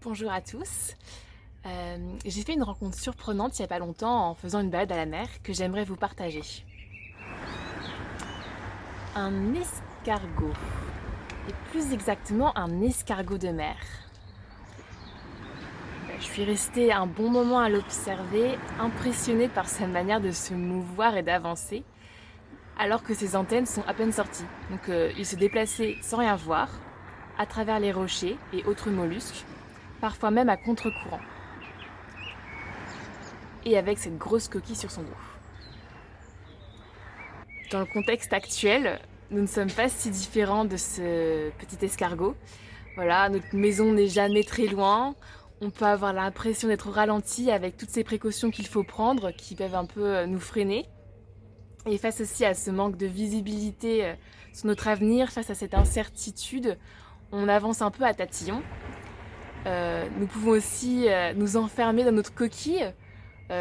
Bonjour à tous. J'ai fait une rencontre surprenante il n'y a pas longtemps en faisant une balade à la mer que j'aimerais vous partager. Un escargot, et plus exactement un escargot de mer. Je suis restée un bon moment à l'observer, impressionnée par sa manière de se mouvoir et d'avancer, alors que ses antennes sont à peine sorties. Donc il se déplaçait sans rien voir, à travers les rochers et autres mollusques, parfois même à contre-courant. Et avec cette grosse coquille sur son dos. Dans le contexte actuel, nous ne sommes pas si différents de ce petit escargot. Voilà, notre maison n'est jamais très loin. On peut avoir l'impression d'être au ralenti avec toutes ces précautions qu'il faut prendre, qui peuvent un peu nous freiner. Et face aussi à ce manque de visibilité sur notre avenir, face à cette incertitude, on avance un peu à tatillon. Nous pouvons aussi nous enfermer dans notre coquille,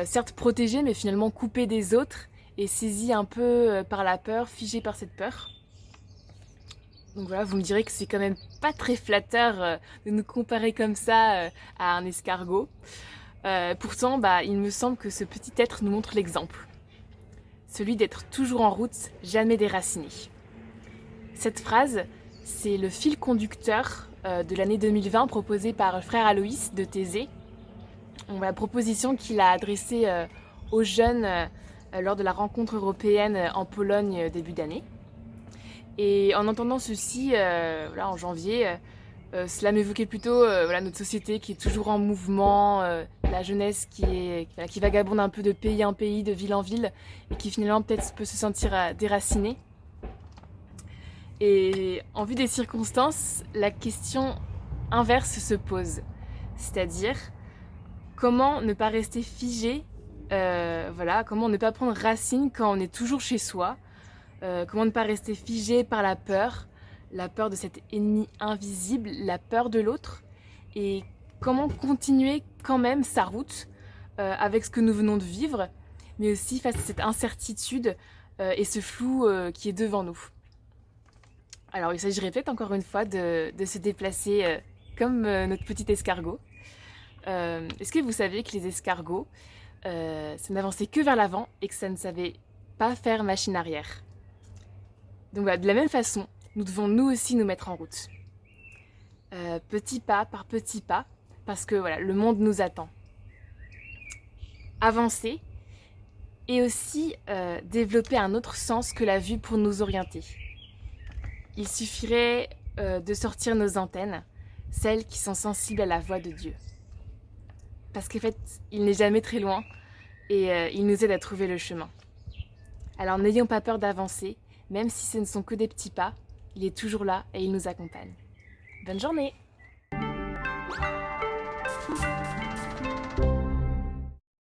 certes protégés, mais finalement coupés des autres et saisis un peu par la peur, figés par cette peur. Donc voilà, vous me direz que c'est quand même pas très flatteur de nous comparer comme ça à un escargot. Pourtant, il me semble que ce petit être nous montre l'exemple. Celui d'être toujours en route, jamais déraciné. Cette phrase, c'est le fil conducteur de l'année 2020 proposé par le frère Aloïs de Thésée. La proposition qu'il a adressée aux jeunes lors de la rencontre européenne en Pologne début d'année. Et en entendant ceci, en janvier, cela m'évoquait plutôt notre société qui est toujours en mouvement, la jeunesse qui vagabonde un peu de pays en pays, de ville en ville, et qui finalement peut-être peut se sentir déracinée. Et en vue des circonstances, la question inverse se pose. C'est-à-dire, comment ne pas rester figé, comment ne pas prendre racine quand on est toujours chez soi, comment ne pas rester figé par la peur de cet ennemi invisible, la peur de l'autre, et comment continuer quand même sa route avec ce que nous venons de vivre, mais aussi face à cette incertitude et ce flou qui est devant nous. Alors il s'agirait peut-être encore une fois de se déplacer comme notre petit escargot. Est-ce que vous savez que les escargots, ça n'avançait que vers l'avant et que ça ne savait pas faire machine arrière? Donc voilà, de la même façon, nous devons nous aussi nous mettre en route. Petit pas par petit pas, parce que voilà, le monde nous attend. Avancer et aussi développer un autre sens que la vue pour nous orienter. Il suffirait de sortir nos antennes, celles qui sont sensibles à la voix de Dieu. Parce qu'en fait, il n'est jamais très loin et il nous aide à trouver le chemin. Alors n'ayons pas peur d'avancer, même si ce ne sont que des petits pas, il est toujours là et il nous accompagne. Bonne journée!